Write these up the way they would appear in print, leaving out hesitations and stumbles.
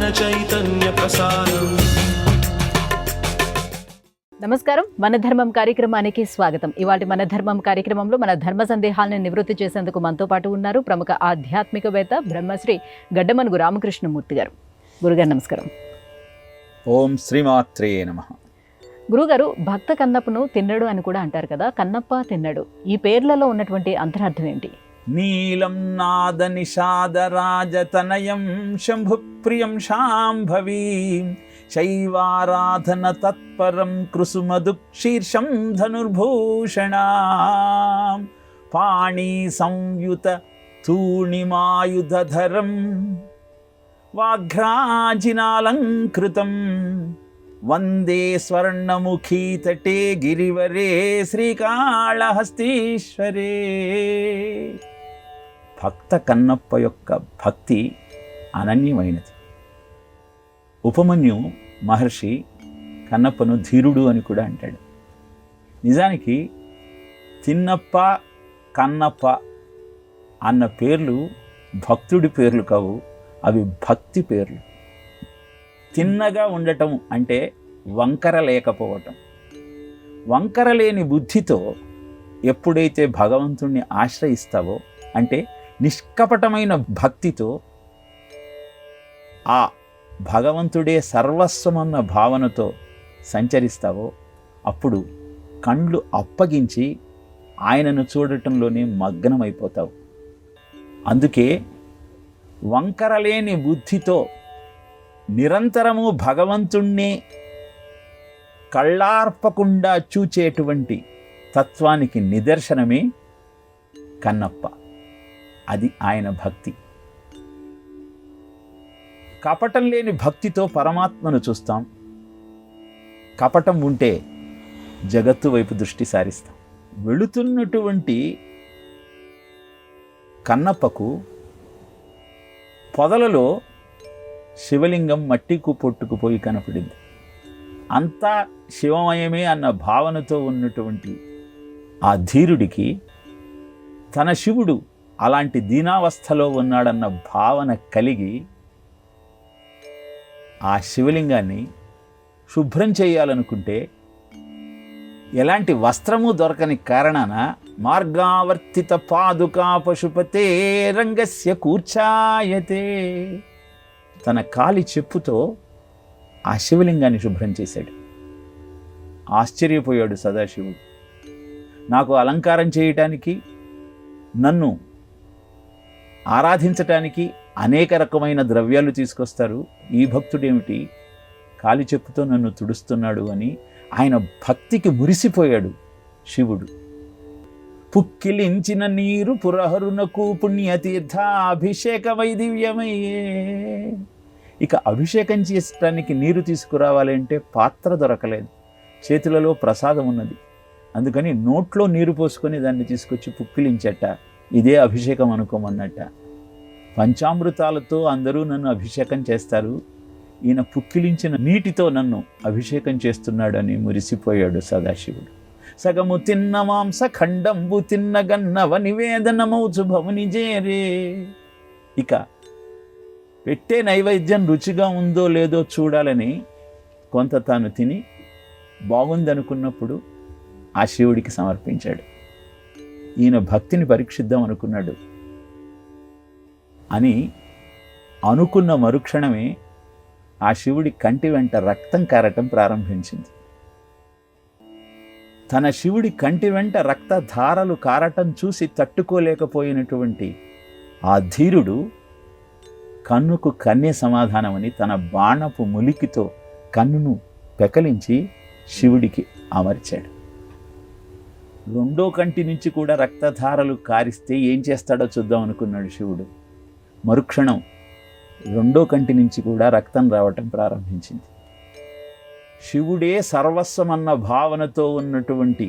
చైతన్య ప్రసారం. నమస్కారం, మన ధర్మం కార్యక్రమానికి స్వాగతం. ఇవాటి మన ధర్మం కార్యక్రమంలో మన ధర్మ సందేహాలను నివృత్తి చేసేందుకు మనతో పాటు ఉన్నారు ప్రముఖ ఆధ్యాత్మికవేత్త బ్రహ్మశ్రీ గడ్డమనుగు రామకృష్ణమూర్తి గారు. గురుగారు నమస్కారం. ఓం శ్రీమాత్రే నమః. గురుగారు, భక్త కన్నప్పను తిన్నడు అని కూడా అంటారు కదా, కన్నప్ప తిన్నడు, ఈ పేర్లలో ఉన్నటువంటి అంతరార్థం ఏంటి? నీలం నాద నిషాద రాజతనయం శంభుప్రియం శాంభవీం శైవారాధన తత్పరం కృసుమదుక్షీర్షం ధనుర్భూషణాం పాణి సంయుత తూణిమాయుధరం వాఘ్రాజినాలంకృతం వందే స్వర్ణముఖీ తటే గిరివరే శ్రీకాళహస్తీశ్వరే. భక్త కన్నప్ప యొక్క భక్తి అనన్యమైనది. ఉపమన్యు మహర్షి కన్నప్పను ధీరుడు అని కూడా అంటాడు. నిజానికి తిన్నప్ప, కన్నప్ప అన్న పేర్లు భక్తుడి పేర్లు కావు, అవి భక్తి పేర్లు. తిన్నగా ఉండటం అంటే వంకర లేకపోవటం. వంకర లేని బుద్ధితో ఎప్పుడైతే భగవంతుణ్ణి ఆశ్రయిస్తావో, అంటే నిష్కపటమైన భక్తితో ఆ భగవంతుడే సర్వస్వమన్న భావనతో సంచరిస్తావో, అప్పుడు కండ్లు అప్పగించి ఆయనను చూడటంలోనే మగ్నమైపోతావు. అందుకే వంకరలేని బుద్ధితో నిరంతరము భగవంతుణ్ణి కళ్ళార్పకుండా చూచేటువంటి తత్వానికి నిదర్శనమే కన్నప్ప. అది ఆయన భక్తి. కపటం లేని భక్తితో పరమాత్మను చూస్తాం. కపటం ఉంటే జగత్తు వైపు దృష్టి సారిస్తాం. వెళుతున్నటువంటి కన్నప్పకు పొదలలో శివలింగం మట్టికు పొట్టుకుపోయి కనపడింది. అంతా శివమయమే అన్న భావనతో ఉన్నటువంటి ఆ ధీరుడికి తన శివుడు అలాంటి దీనావస్థలో ఉన్నాడన్న భావన కలిగి ఆ శివలింగాన్ని శుభ్రం చేయాలనుకుంటే ఎలాంటి వస్త్రము దొరకని కారణాన మార్గావర్తిత పాదుకా పశుపతే రంగస్య కూర్చాయతే తన కాలి చెప్పుతో ఆ శివలింగాన్ని శుభ్రం చేశాడు. ఆశ్చర్యపోయాడు సదాశివుడు. నాకు అలంకారం చేయటానికి, నన్ను ఆరాధించటానికి అనేక రకమైన ద్రవ్యాలు తీసుకొస్తారు, ఈ భక్తుడేమిటి కాలి చెప్పుతో నన్ను తుడుస్తున్నాడు అని ఆయన భక్తికి మురిసిపోయాడు శివుడు. పుక్కిలించిన నీరు పురహరునకు పుణ్యతీర్థాభిషేక వైదివ్యమయ్యే. ఇక అభిషేకం చేయడానికి నీరు తీసుకురావాలంటే పాత్ర దొరకలేదు, చేతులలో ప్రసాదం ఉన్నది. అందుకని నోట్లో నీరు పోసుకొని దాన్ని తీసుకొచ్చి పుక్కిలించట. ఇదే అభిషేకం అనుకోమన్నట్ట. పంచామృతాలతో అందరూ నన్ను అభిషేకం చేస్తారు, ఈయన పుక్కిలించిన నీటితో నన్ను అభిషేకం చేస్తున్నాడని మురిసిపోయాడు సదాశివుడు. సగము తిన్న మాంస ఖండంబు తిన్నగన్నవ నివేదనమౌచు భవని జేరే. ఇక పెట్టే నైవేద్యం రుచిగా ఉందో లేదో చూడాలని కొంత తాను తిని బాగుందనుకున్నప్పుడు ఆ శివుడికి సమర్పించాడు. ఈయన భక్తిని పరీక్షిద్దాం అనుకున్నాడు అని అనుకున్న మరుక్షణమే ఆ శివుడి కంటి వెంట రక్తం కారటం ప్రారంభించింది. తన శివుడి కంటి వెంట రక్తధారలు కారటం చూసి తట్టుకోలేకపోయినటువంటి ఆ ధీరుడు కన్నుకు కన్య సమాధానమని తన బాణపు ములికితో కన్నును పెకలించి శివుడికి అమర్చాడు. రెండో కంటి నుంచి కూడా రక్తధారలు కారిస్తే ఏం చేస్తాడో చూద్దాం అనుకున్నాడు శివుడు. మరుక్షణం రెండో కంటి నుంచి కూడా రక్తం రావటం ప్రారంభించింది. శివుడే సర్వస్వమన్న భావనతో ఉన్నటువంటి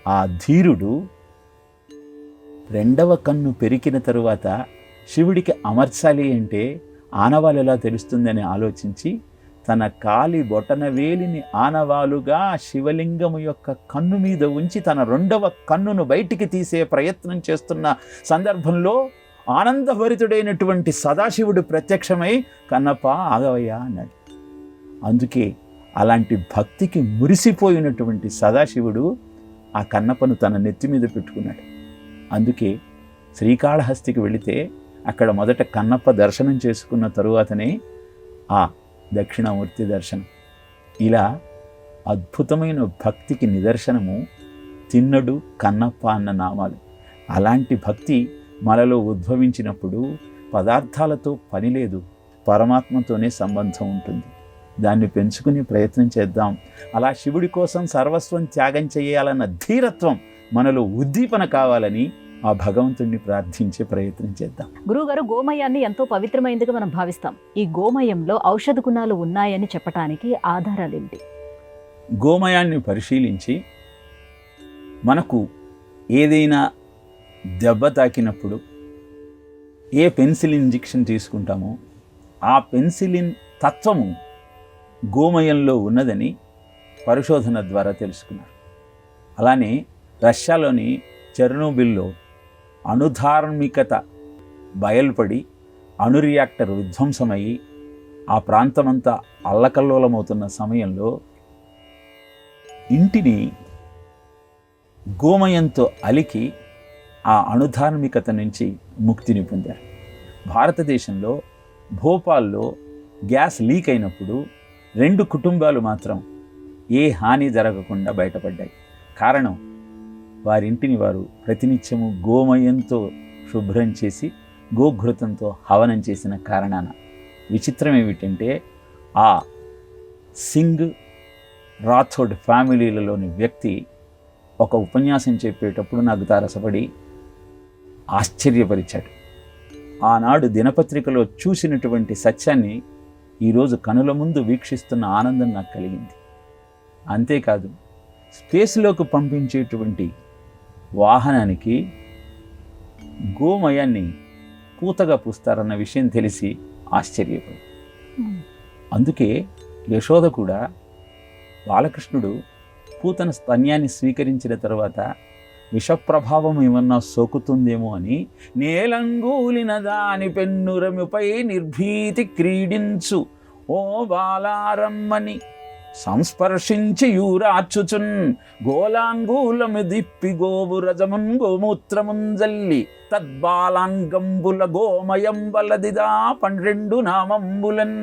ఆ ధీరుడు రెండవ కన్ను పెరికిన తరువాత శివుడికి అమర్చాలి అంటే ఆనవాలు ఎలా తెలుస్తుందని ఆలోచించి తన కాలి బొటన వేలిని ఆనవాలుగా శివలింగము యొక్క కన్ను మీద ఉంచి తన రెండవ కన్నును బయటికి తీసే ప్రయత్నం చేస్తున్న సందర్భంలో ఆనందభరితుడైనటువంటి సదాశివుడు ప్రత్యక్షమై కన్నప్ప ఆగవయ్యా అన్నాడు. అందుకే అలాంటి భక్తికి మురిసిపోయినటువంటి సదాశివుడు ఆ కన్నప్పను తన నెత్తి మీద పెట్టుకున్నాడు. అందుకే శ్రీకాళహస్తికి వెళితే అక్కడ మొదట కన్నప్ప దర్శనం చేసుకున్న తరువాతనే ఆ దక్షిణామూర్తి దర్శనం. ఇలా అద్భుతమైన భక్తికి నిదర్శనము తిన్నడు కన్నప్ప అన్న నామాలు. అలాంటి భక్తి మనలో ఉద్భవించినప్పుడు పదార్థాలతో పని లేదు, పరమాత్మతోనే సంబంధం ఉంటుంది. దాన్ని పెంచుకునే ప్రయత్నం చేద్దాం. అలా శివుడి కోసం సర్వస్వం త్యాగం చేయాలన్న ధీరత్వం మనలో ఉద్దీపన కావాలని ఆ భగవంతుడిని ప్రార్థించే ప్రయత్నం చేద్దాం. గురువుగారు, గోమయాన్ని ఎంతో పవిత్రమైనదిగా మనం భావిస్తాం. ఈ గోమయంలో ఔషధ గుణాలు ఉన్నాయని చెప్పడానికి ఆధారాలు ఏంటి? గోమయాన్ని పరిశీలించి మనకు ఏదైనా దెబ్బ తాకినప్పుడు ఏ పెన్సిలిన్ ఇంజెక్షన్ తీసుకుంటామో ఆ పెన్సిలిన్ తత్వము గోమయంలో ఉన్నదని పరిశోధన ద్వారా తెలుసుకున్నారు. అలానే రష్యాలోని చెర్నోబిల్లో అణుధార్మికత బయలుపడి అణు రియాక్టర్ విధ్వంసమయ్యి ఆ ప్రాంతమంతా అల్లకల్లోలమవుతున్న సమయంలో ఇంటిని గోమయంతో అలికి ఆ అణుధార్మికత నుంచి ముక్తిని పొందారు. భారతదేశంలో భోపాల్లో గ్యాస్ లీక్ అయినప్పుడు 2 కుటుంబాలు మాత్రం ఏ హాని జరగకుండా బయటపడ్డాయి. కారణం, వారింటిని వారు ప్రతినిత్యము గోమయంతో శుభ్రం చేసి గోఘృతంతో హవనం చేసిన కారణాన. విచిత్రం ఏమిటంటే ఆ సింగ్ రాథోడ్ ఫ్యామిలీలలోని వ్యక్తి ఒక ఉపన్యాసం చెప్పేటప్పుడు నాకు తారసపడి ఆశ్చర్యపరిచాడు. ఆనాడు దినపత్రికలో చూసినటువంటి సత్యాన్ని ఈరోజు కనుల ముందు వీక్షిస్తున్న ఆనందం నాకు కలిగింది. అంతేకాదు, స్పేస్లోకి పంపించేటువంటి వాహనానికి గోమయాన్ని పూతగా పూస్తారన్న విషయం తెలిసి ఆశ్చర్యపోయి. అందుకే యశోద కూడా బాలకృష్ణుడు పూతన స్తన్యాన్ని స్వీకరించిన తర్వాత విషప్రభావం ఏమన్నా సోకుతుందేమో అని నేలంగూలిన దాని పెన్నురమిపై నిర్భీతి క్రీడించు ఓ బాలారమ్మని సంస్పర్శించి యూరార్చుచున్ గోలాంగూలము దిప్పి గోవు రజమున్ గోమూత్రముంజల్లి తద్బాలాంగంబుల గోమయం వలదిదా 12 నామంబులన్.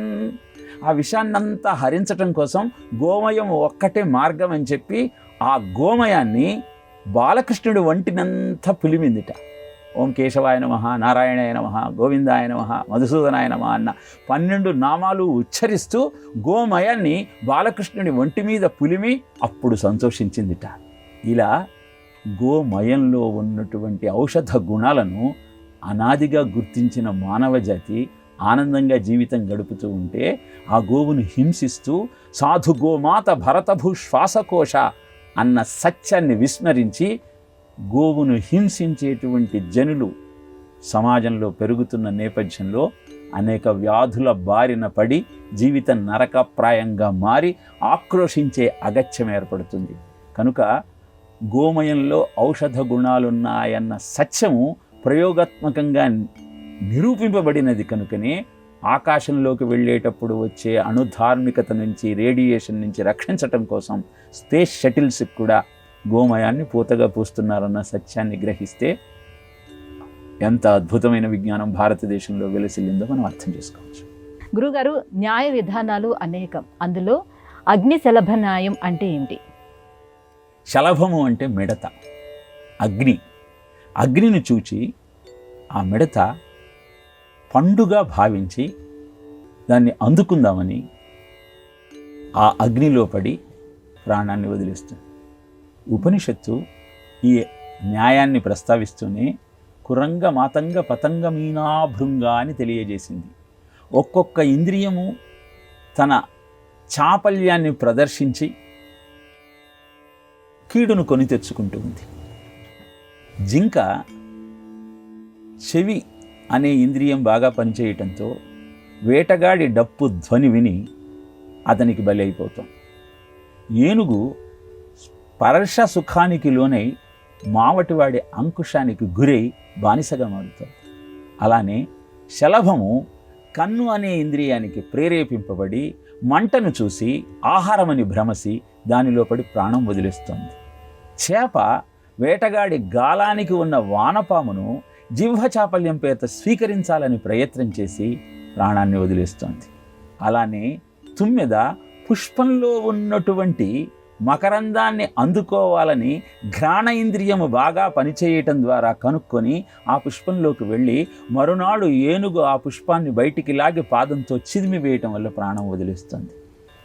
ఆ విషయాన్నంతా హరించటం కోసం గోమయం ఒక్కటే మార్గం అని చెప్పి ఆ గోమయాన్ని బాలకృష్ణుడు వంటినంతా పులిమిందిట. ఓం కేశవాయ నమః, నారాయణాయ నమః, గోవిందాయ నమః, మధుసూదనాయ నమః అన్న 12 నామాలు ఉచ్చరిస్తూ గోమయాన్ని బాలకృష్ణుని ఒంటి మీద పులిమి అప్పుడు సంతోషించిందిట. ఇలా గోమయంలో ఉన్నటువంటి ఔషధ గుణాలను అనాదిగా గుర్తించిన మానవ జాతి ఆనందంగా జీవితం గడుపుతూ ఉంటే ఆ గోవును హింసిస్తూ సాధు గోమాత భరతభూ శ్వాసకోశ అన్న సత్యాన్ని విస్మరించి గోవును హింసించేటువంటి జనులు సమాజంలో పెరుగుతున్న నేపథ్యంలో అనేక వ్యాధుల బారిన పడి జీవితం నరకప్రాయంగా మారి ఆక్రోశించే అగత్యం ఏర్పడుతుంది. కనుక గోమయంలో ఔషధ గుణాలున్నాయన్న సత్యము ప్రయోగాత్మకంగా నిరూపింపబడినది. కనుకనే ఆకాశంలోకి వెళ్ళేటప్పుడు వచ్చే అణుధార్మికత నుంచి, రేడియేషన్ నుంచి రక్షించటం కోసం స్పేస్ షటిల్స్కి కూడా గోమయాన్ని పూతగా పూస్తున్నారన్న సత్యాన్ని గ్రహిస్తే ఎంత అద్భుతమైన విజ్ఞానం భారతదేశంలో వెలసిల్లిందో మనం అర్థం చేసుకోవచ్చు. గురుగారు, న్యాయ విధానాలు అనేకం. అందులో అగ్ని శలభ న్యాయం అంటే ఏమిటి? శలభము అంటే మిడత. అగ్నిని చూచి ఆ మిడత పండుగా భావించి దాన్ని అందుకుందామని ఆ అగ్నిలో పడి ప్రాణాన్ని వదిలేస్తుంది. ఉపనిషత్తు ఈ న్యాయాన్ని ప్రస్తావిస్తూనే కురంగ మాతంగ పతంగ మీనాభృంగ అని తెలియజేసింది. ఒక్కొక్క ఇంద్రియము తన చాపల్యాన్ని ప్రదర్శించి కీడును కొని తెచ్చుకుంటూ ఉంది. జింక చెవి అనే ఇంద్రియం బాగా పనిచేయటంతో వేటగాడి డప్పు ధ్వని విని అతనికి బలి అయిపోతాం. ఏనుగు స్పర్శ సుఖానికి లోనై మావటివాడి అంకుశానికి గురై బానిసగా మారుతాడు. అలానే శలభము కన్ను అనే ఇంద్రియానికి ప్రేరేపింపబడి మంటను చూసి ఆహారమని భ్రమసి దానిలో పడి ప్రాణం వదిలేస్తుంది. చేప వేటగాడి గాలానికి ఉన్న వానపామును జిహ్వ చాపల్యం పేత స్వీకరించాలని ప్రయత్నం చేసి ప్రాణాన్ని వదిలేస్తుంది. అలానే తుమ్మెద పుష్పంలో ఉన్నటువంటి మకరందాన్ని అందుకోవాలని ఘ్రాణ ఇంద్రియము బాగా పనిచేయటం ద్వారా కనుక్కొని ఆ పుష్పంలోకి వెళ్ళి మరునాడు ఏనుగు ఆ పుష్పాన్ని బయటికి లాగి పాదంతో చిదిమి వేయటం వల్ల ప్రాణం వదిలేస్తుంది.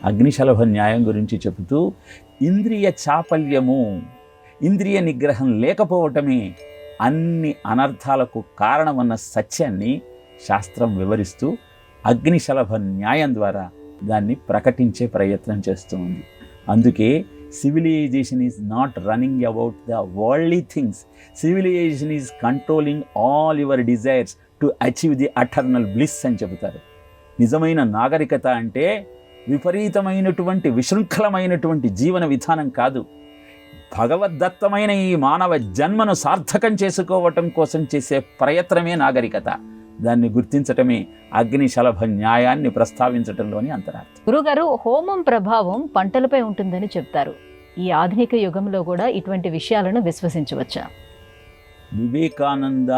అగ్నిశలభ న్యాయం గురించి చెబుతూ ఇంద్రియ చాపల్యము, ఇంద్రియ నిగ్రహం లేకపోవటమే అన్ని అనర్థాలకు కారణమన్న సత్యాన్ని శాస్త్రం వివరిస్తూ అగ్నిశలభ న్యాయం ద్వారా దాన్ని ప్రకటించే ప్రయత్నం చేస్తూ ఉంది. అందుకే civilisation is not running about the worldly things, civilisation is controlling all your desires to achieve the eternal bliss అని చెబుతారు. నిజమైన నాగరికత అంటే విపరీతమైనటువంటి విశృంఖలమైనటువంటి జీవన విధానం కాదు. భగవద్దత్తమైన ఈ మానవ జన్మను సార్థకం చేసుకోవటం కోసం చేసే ప్రయత్నమే నాగరికత. దాన్ని గుర్తించటమే అగ్నిశలభ న్యాయాన్ని ప్రస్తావించటంలోని అంతరార్థం. గురుగారు, హోమం ప్రభావం పంటలపై ఉంటుందని చెప్తారు. ఈ ఆధునిక యుగంలో కూడా ఇటువంటి విషయాలను విశ్వసించవచ్చా? వివేకానంద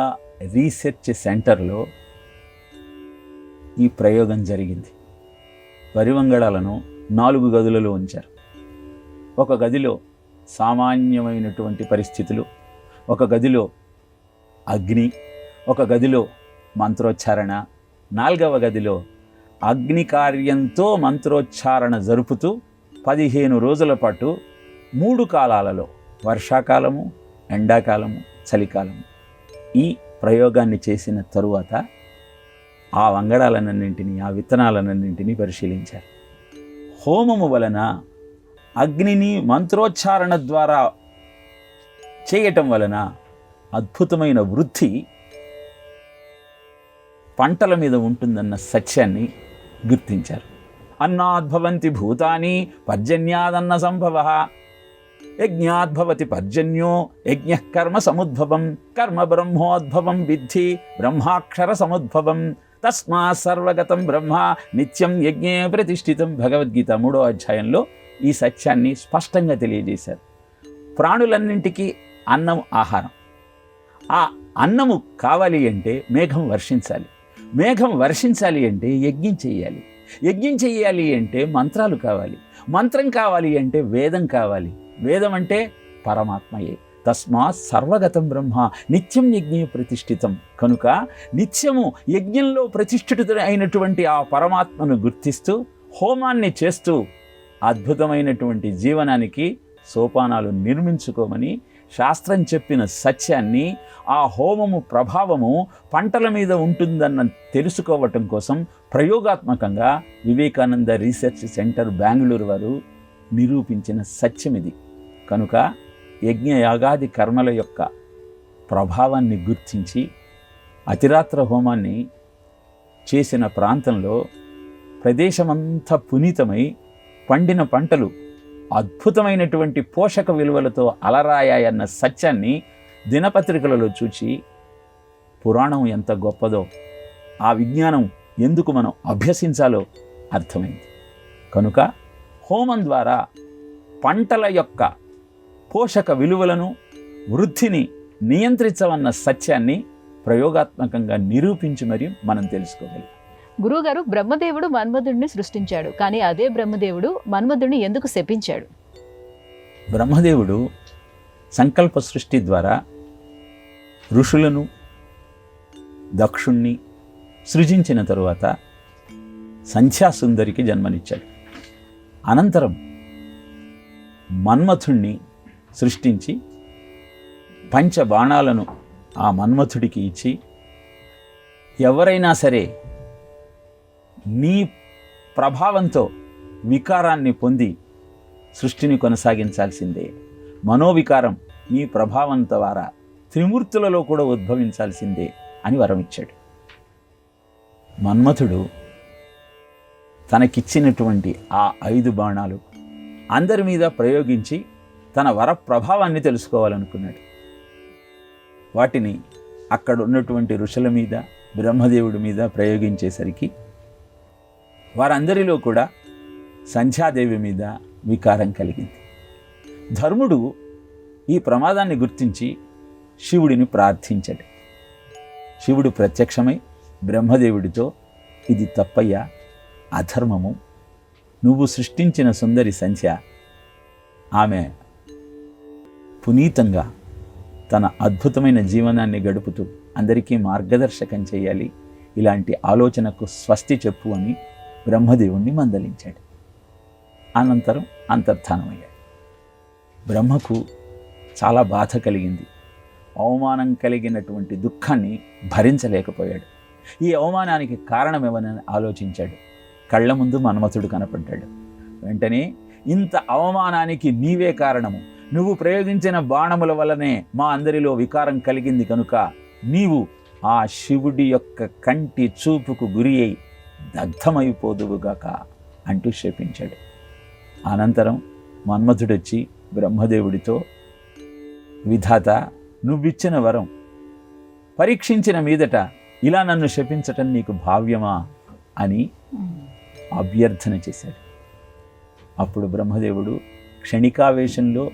రీసెర్చ్ సెంటర్లో ఈ ప్రయోగం జరిగింది. వరి వంగడాలను 4 గదులలో ఉంచారు. ఒక గదిలో సామాన్యమైనటువంటి పరిస్థితులు, ఒక గదిలో అగ్ని, ఒక గదిలో మంత్రోచ్చారణ, 4వ గదిలో అగ్ని కార్యంతో మంత్రోచ్చారణ జరుపుతూ 15 రోజుల పాటు 3 కాలాలలో వర్షాకాలము, ఎండాకాలము, చలికాలము ఈ ప్రయోగాన్ని చేసిన తరువాత ఆ వంగడాలన్నింటినీ, ఆ విత్తనాలన్నింటినీ పరిశీలించారు. హోమము వలన అగ్నిని మంత్రోచ్చారణ ద్వారా చేయటం వలన అద్భుతమైన వృద్ధి పంటల మీద ఉంటుందన్న సత్యాన్ని గుర్తించారు. అన్నాద్భవంతి భూతాని పర్జన్యాదన్న సంభవ, యజ్ఞాద్భవతి పర్జన్యో యజ్ఞ కర్మ సముద్భవం, కర్మ బ్రహ్మోద్భవం విద్ధి బ్రహ్మాక్షర సముద్భవం, తస్మా సర్వగతం బ్రహ్మ నిత్యం యజ్ఞే ప్రతిష్ఠితం. భగవద్గీత 3వ అధ్యాయంలో ఈ సత్యాన్ని స్పష్టంగా తెలియజేశారు. ప్రాణులన్నింటికీ అన్నం ఆహారం. ఆ అన్నము కావాలి అంటే మేఘం వర్షించాలి, మేఘం వర్షించాలి అంటే యజ్ఞం చేయాలి, యజ్ఞం చేయాలి అంటే మంత్రాలు కావాలి, మంత్రం కావాలి అంటే వేదం కావాలి, వేదం అంటే పరమాత్మయే. తస్మాత్ సర్వగతం బ్రహ్మ నిత్యం యజ్ఞే ప్రతిష్ఠితం. కనుక నిత్యము యజ్ఞంలో ప్రతిష్ఠిత అయినటువంటి ఆ పరమాత్మను గుర్తిస్తూ హోమాన్ని చేస్తూ అద్భుతమైనటువంటి జీవనానికి సోపానాలు నిర్మించుకోమని శాస్త్రం చెప్పిన సత్యాన్ని, ఆ హోమము ప్రభావము పంటల మీద ఉంటుందన్న తెలుసుకోవటం కోసం ప్రయోగాత్మకంగా వివేకానంద రీసెర్చ్ సెంటర్ బెంగళూరు వారు నిరూపించిన సత్యం ఇది. కనుక యజ్ఞయాగాది కర్మల యొక్క ప్రభావాన్ని గుర్తించి అతిరాత్ర హోమాన్ని చేసిన ప్రాంతంలో ప్రదేశమంతా పునీతమై పండిన పంటలు అద్భుతమైనటువంటి పోషక విలువలతో అలరాయాయన్న సత్యాన్ని దినపత్రికలలో చూచి పురాణం ఎంత గొప్పదో, ఆ విజ్ఞానం ఎందుకు మనం అభ్యసించాలో అర్థమైంది. కనుక హోమం ద్వారా పంటల యొక్క పోషక విలువలను, వృద్ధిని నియంత్రించవన్న సత్యాన్ని ప్రయోగాత్మకంగా నిరూపించి మరి మనం తెలుసుకోగలం. గురువుగారు, బ్రహ్మదేవుడు మన్మధుడిని సృష్టించాడు, కానీ అదే బ్రహ్మదేవుడు మన్మధుడిని ఎందుకు శపించాడు? బ్రహ్మదేవుడు సంకల్ప సృష్టి ద్వారా ఋషులను, దక్షుణ్ణి సృజించిన తరువాత సంధ్యాసుందరికి జన్మనిచ్చాడు. అనంతరం మన్మథుణ్ణి సృష్టించి పంచబాణాలను ఆ మన్మథుడికి ఇచ్చి, ఎవరైనా సరే నీ ప్రభావంతో వికారాన్ని పొంది సృష్టిని కొనసాగించాల్సిందే, మనోవికారం నీ ప్రభావం ద్వారా త్రిమూర్తులలో కూడా ఉద్భవించాల్సిందే అని వరమిచ్చాడు. మన్మథుడు తనకిచ్చినటువంటి ఆ 5 బాణాలు అందరి మీద ప్రయోగించి తన వర ప్రభావాన్ని తెలుసుకోవాలనుకున్నాడు. వాటిని అక్కడ ఉన్నటువంటి ఋషుల మీద, బ్రహ్మదేవుడి మీద ప్రయోగించేసరికి వారందరిలో కూడా సంధ్యాదేవి మీద వికారం కలిగింది. ధర్ముడు ఈ ప్రమాదాన్ని గుర్తించి శివుడిని ప్రార్థించాడు. శివుడు ప్రత్యక్షమై బ్రహ్మదేవుడితో, ఇది తప్పయ్యా, అధర్మము. నువ్వు సృష్టించిన సుందరి సంధ్య ఆమె పునీతంగా తన అద్భుతమైన జీవనాన్ని గడుపుతూ అందరికీ మార్గదర్శకం చేయాలి, ఇలాంటి ఆలోచనకు స్వస్తి చెప్పు అని బ్రహ్మదేవుణ్ణి మందలించాడు. అనంతరం అంతర్ధానమయ్యాడు. బ్రహ్మకు చాలా బాధ కలిగింది. అవమానం కలిగినటువంటి దుఃఖాన్ని భరించలేకపోయాడు. ఈ అవమానానికి కారణమేమని ఆలోచించాడు. కళ్ళ ముందు మన్మథుడు కనపడ్డాడు. వెంటనే, ఇంత అవమానానికి నీవే కారణము, నువ్వు ప్రయోగించిన బాణముల వల్లనే మా అందరిలో వికారం కలిగింది కనుక నీవు ఆ శివుడి యొక్క కంటి చూపుకు గురి అయి దగ్ధమైపోదువుగాక అంటూ శపించాడు. అనంతరం మన్మథుడొచ్చి బ్రహ్మదేవుడితో, విధాత, నువ్విచ్చిన వరం పరీక్షించిన మీదట ఇలా నన్ను శపించటం నీకు భావ్యమా అని అభ్యర్థన చేశాడు. అప్పుడు బ్రహ్మదేవుడు, క్షణికావేశంలో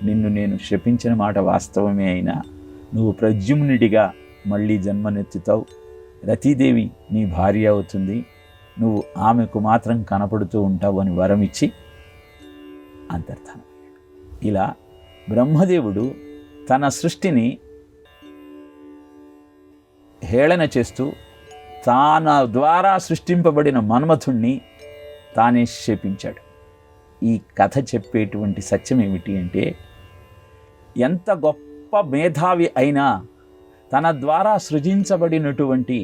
నిన్ను నేను శపించిన మాట వాస్తవమే అయినా నువ్వు ప్రద్యుమ్నుడిగా మళ్ళీ జన్మనెత్తుతావు, రతీదేవి నీ భార్య అవుతుంది, నువ్వు ఆమెకు మాత్రం కనపడుతూ ఉంటావు అని వరం ఇచ్చి అంతర్ధానమయ్యాడు. ఇలా బ్రహ్మదేవుడు తన సృష్టిని హేళన చేస్తూ తన ద్వారా సృష్టింపబడిన మన్మథుణ్ణి తానే శపించాడు. ఈ కథ చెప్పేటువంటి సత్యం ఏమిటి అంటే, ఎంత గొప్ప మేధావి అయినా తన ద్వారా సృజించబడినటువంటి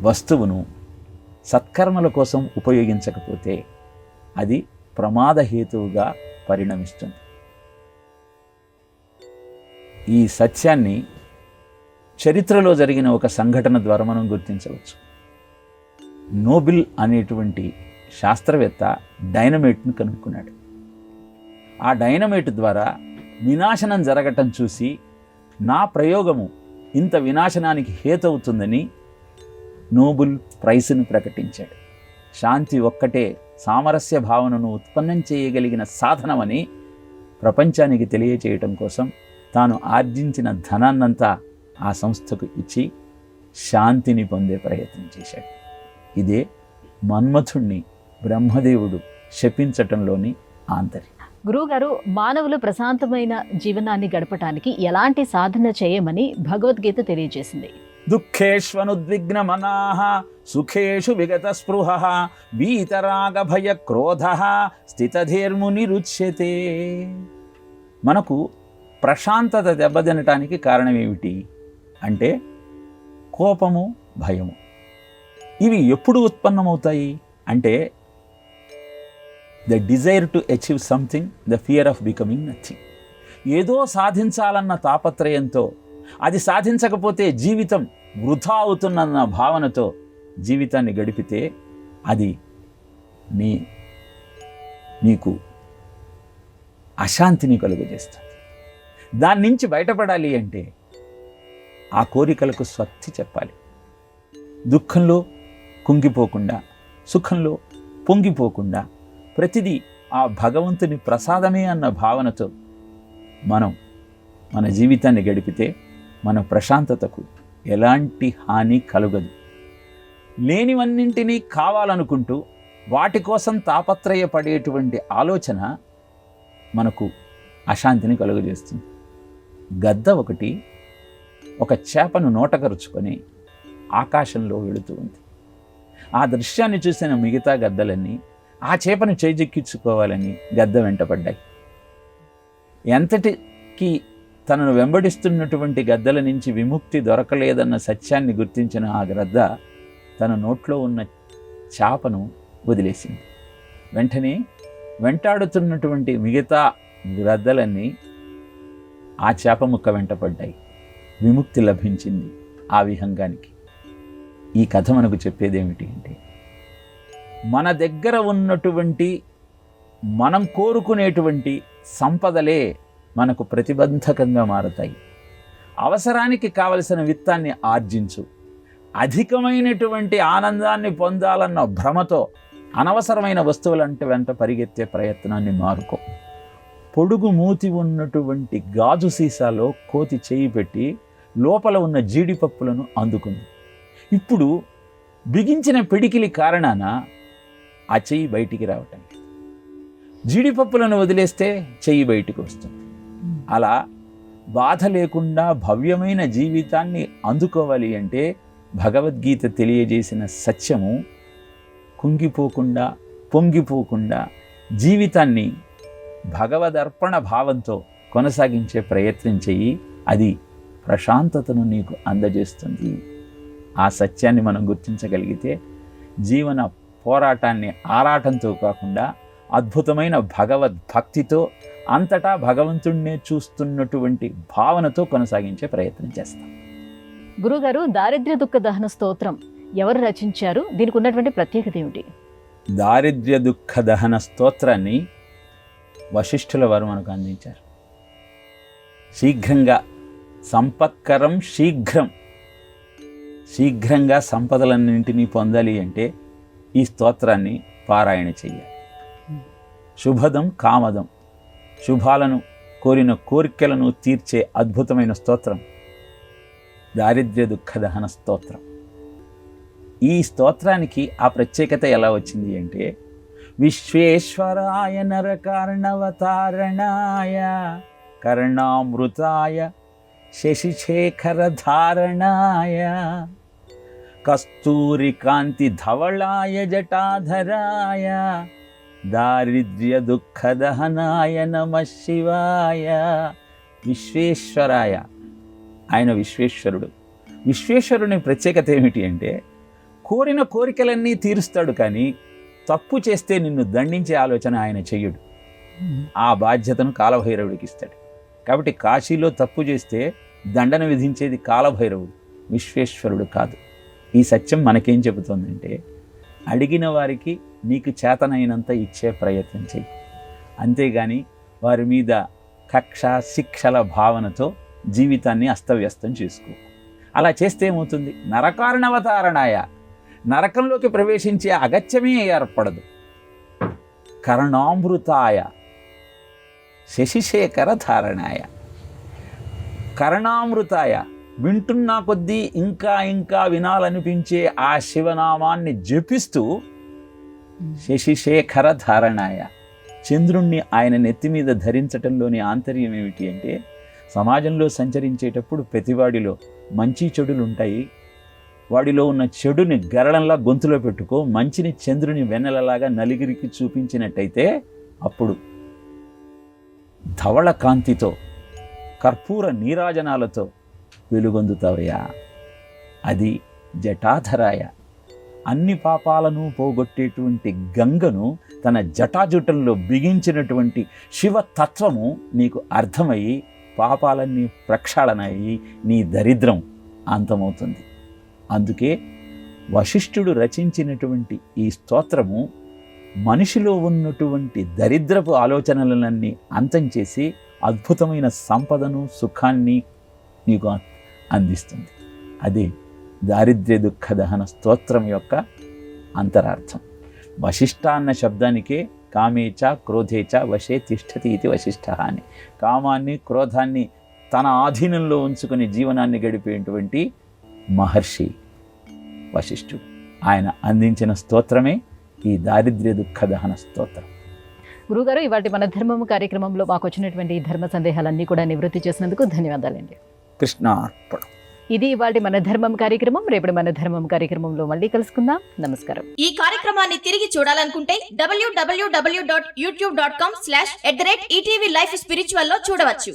వస్తువును సత్కర్మల కోసం ఉపయోగించకపోతే అది ప్రమాదహేతువుగా పరిణమిస్తుంది. ఈ సత్యాన్ని చరిత్రలో జరిగిన ఒక సంఘటన ద్వారా మనం గుర్తించవచ్చు. నోబెల్ అనేటువంటి శాస్త్రవేత్త డైనమైట్ను కనుక్కున్నాడు. ఆ డైనమైట్ ద్వారా వినాశనం జరగటం చూసి నా ప్రయోగము ఇంత వినాశనానికి హేతవుతుందని నోబెల్ ప్రైజ్ను ప్రకటించాడు. శాంతి ఒక్కటే సామరస్య భావనను ఉత్పన్నం చేయగలిగిన సాధనమని ప్రపంచానికి తెలియచేయటం కోసం తాను ఆర్జించిన ధనాన్నంతా ఆ సంస్థకు ఇచ్చి శాంతిని పొందే ప్రయత్నం చేశాడు. ఇదే మన్మథుణ్ణి బ్రహ్మదేవుడు శపించటంలోని ఆంతర్యం. గురువుగారు, మానవులు ప్రశాంతమైన జీవనాన్ని గడపటానికి ఎలాంటి సాధన చేయమని భగవద్గీత తెలియజేసింది? దుఃఖేష్వనుద్విగ్న మనాః సుఖేషు విగత స్పృహః వీతరాగ భయ క్రోధః స్థితధీర్మునిరుచ్యతే. మనకు ప్రశాంతత దెబ్బతినటానికి కారణం ఏమిటి అంటే కోపము, భయము. ఇవి ఎప్పుడు ఉత్పన్నమవుతాయి అంటే the desire to achieve something, the fear of becoming nothing. ఏదో సాధించాలన్న తాపత్రయంతో, అది సాధించకపోతే జీవితం వృధా అవుతున్న భావనతో జీవితాన్ని గడిపితే అది నీకు అశాంతిని కలుగజేస్తుంది. దాని నుంచి బయటపడాలి అంటే ఆ కోరికలకు స్వస్తి చెప్పాలి. దుఃఖంలో కుంగిపోకుండా, సుఖంలో పొంగిపోకుండా, ప్రతిదీ ఆ భగవంతుని ప్రసాదమే అన్న భావనతో మనం మన జీవితాన్ని గడిపితే మన ప్రశాంతతకు ఎలాంటి హాని కలుగదు. లేనివన్నింటినీ కావాలనుకుంటూ వాటి కోసం తాపత్రయపడేటువంటి ఆలోచన మనకు అశాంతిని కలుగజేస్తుంది. గద్ద ఒకటి ఒక చేపను నోటకరుచుకొని ఆకాశంలో వెళుతూ ఉంది. ఆ దృశ్యాన్ని చూసిన మిగతా గద్దలన్నీ ఆ చేపను చేజెక్కించుకోవాలని గద్ద వెంటపడ్డాయి. ఎంతటికి తనను వెంబడిస్తున్నటువంటి గద్దల నుంచి విముక్తి దొరకలేదన్న సత్యాన్ని గుర్తించిన ఆ గ్రద్ద తన నోట్లో ఉన్న చేపను వదిలేసింది. వెంటనే వెంటాడుతున్నటువంటి మిగతా గ్రద్దలన్నీ ఆ చేప ముక్క వెంటపడ్డాయి. విముక్తి లభించింది ఆ విహంగానికి. ఈ కథ మనకు చెప్పేది ఏమిటి అంటే, మన దగ్గర ఉన్నటువంటి మనం కోరుకునేటువంటి సంపదలే మనకు ప్రతిబంధకంగా మారతాయి. అవసరానికి కావలసిన విత్తాన్ని ఆర్జించు. అధికమైనటువంటి ఆనందాన్ని పొందాలన్న భ్రమతో అనవసరమైన వస్తువులంటే వెంట పరిగెత్తే ప్రయత్నాన్ని మారుకో. పొడుగు మూతి ఉన్నటువంటి గాజు సీసాలో కోతి చేయి పెట్టి లోపల ఉన్న జీడిపప్పులను అందుకుంది. ఇప్పుడు బిగించిన పిడికిలి కారణాన ఆ చెయ్యి బయటికి రావటం లేదు. జీడిపప్పులను వదిలేస్తే చెయ్యి బయటికి వస్తుంది. అలా బాధ లేకుండా భవ్యమైన జీవితాన్ని అందుకోవాలి అంటే భగవద్గీత తెలియజేసిన సత్యము కుంగిపోకుండా పొంగిపోకుండా జీవితాన్ని భగవదర్పణ భావంతో కొనసాగించే ప్రయత్నం చెయ్యి. అది ప్రశాంతతను నీకు అందజేస్తుంది. ఆ సత్యాన్ని మనం గుర్తించగలిగితే జీవన పోరాటాన్ని ఆరాటంతో కాకుండా అద్భుతమైన భగవద్భక్తితో అంతటా భగవంతుణ్ణే చూస్తున్నటువంటి భావనతో కొనసాగించే ప్రయత్నం చేస్తాం. గురుగారు, దారిద్ర్య దుఃఖ దహన స్తోత్రం ఎవరు రచించారు? దీనికి ఉన్నటువంటి ప్రత్యేకత ఏమిటి? దారిద్ర్య దుఃఖ దహన స్తోత్రాన్ని వశిష్ఠుల వారు మనకు అందించారు. శీఘ్రంగా సంపత్కరం శీఘ్రంగా సంపదలన్నింటినీ పొందాలి అంటే ఈ స్తోత్రాన్ని పారాయణ చెయ్యాలి. శుభదం కామదం, శుభాలను కోరిన కోరికలను తీర్చే అద్భుతమైన స్తోత్రం దారిద్ర్య దుఃఖ దహన స్తోత్రం. ఈ స్తోత్రానికి ఆ ప్రత్యేకత ఎలా వచ్చింది అంటే విశ్వేశ్వరాయ నరకార్ణవతారణాయ కర్ణామృతాయ శశిశేఖరధారణాయ కస్తూరికాంతి ధవళాయ జటాధరాయ దారిద్ర్య దుఃఖ దహనాయ నమః శివాయ. విశ్వేశ్వరాయ, ఆయన విశ్వేశ్వరుడు. విశ్వేశ్వరుని ప్రత్యేకత ఏమిటి అంటే కోరిన కోరికలన్నీ తీరుస్తాడు, కానీ తప్పు చేస్తే నిన్ను దండించే ఆలోచన ఆయన చెయ్యడు. ఆ బాధ్యతను కాలభైరవుడికి ఇస్తాడు. కాబట్టి కాశీలో తప్పు చేస్తే దండన విధించేది కాలభైరవుడు, విశ్వేశ్వరుడు కాదు. ఈ సత్యం మనకేం చెబుతోందంటే అడిగిన వారికి నీకు చేతనైనంత ఇచ్చే ప్రయత్నం చెయ్యి. అంతేగాని వారి మీద కక్ష శిక్షల భావనతో జీవితాన్ని అస్తవ్యస్తం చేసుకో. అలా చేస్తే ఏమవుతుంది? నరకార్ణవతారణాయ, నరకంలోకి ప్రవేశించే అగత్యమే ఏర్పడదు. కర్ణామృతాయ శశిశేఖర ధారణాయ, కర్ణామృతాయ, వింటున్నా కొద్దీ ఇంకా ఇంకా వినాలనిపించే ఆ శివనామాన్ని జపిస్తూ శశిశేఖర ధారణాయ, చంద్రుణ్ణి ఆయన నెత్తి మీద ధరించటంలోని ఆంతర్యం ఏమిటి అంటే సమాజంలో సంచరించేటప్పుడు ప్రతివాడిలో మంచి చెడులు ఉంటాయి. వాడిలో ఉన్న చెడుని గరళంలా గొంతులో పెట్టుకో, మంచిని చంద్రుని వెన్నెలలాగా నలుగురికి చూపించినట్టయితే అప్పుడు ధవళ కాంతితో కర్పూర నీరాజనాలతో వెలుగొందుతావయ్యా. అది జటాధరాయ, అన్ని పాపాలను పోగొట్టేటువంటి గంగను తన జటాజుటంలో బిగించినటువంటి శివతత్వము నీకు అర్థమయ్యి పాపాలన్నీ ప్రక్షాళనయ్యి నీ దరిద్రం అంతమవుతుంది. అందుకే వశిష్ఠుడు రచించినటువంటి ఈ స్తోత్రము మనిషిలో ఉన్నటువంటి దరిద్రపు ఆలోచనలన్నీ అంతం చేసి అద్భుతమైన సంపదను సుఖాన్ని నీకు అందిస్తుంది. అదే దారిద్ర్య దుఃఖ దహన స్తోత్రం యొక్క అంతరార్థం. వశిష్ఠ అన్న శబ్దానికే కామేచ క్రోధేచ వశే తిష్టతి ఇది వశిష్ఠ అని, కామాన్ని క్రోధాన్ని తన ఆధీనంలో ఉంచుకుని జీవనాన్ని గడిపేటువంటి మహర్షి వశిష్ఠుడు. ఆయన అందించిన స్తోత్రమే ఈ దారిద్ర్య దుఃఖ దహన స్తోత్రం. గురుగారు, ఇవాటి మన ధర్మము కార్యక్రమంలో మాకు వచ్చినటువంటి ధర్మ సందేహాలన్నీ కూడా నివృత్తి చేసినందుకు ధన్యవాదాలండి. కృష్ణార్పణం. ఇది ఇవాటి మన ధర్మం కార్యక్రమం. రేపటి మన ధర్మం కార్యక్రమంలో మళ్ళీ కలుసుకుందాం. నమస్కారం. ఈ కార్యక్రమాన్ని తిరిగి చూడాలనుకుంటే www.youtube.com/ETV Life Spiritual లో చూడవచ్చు.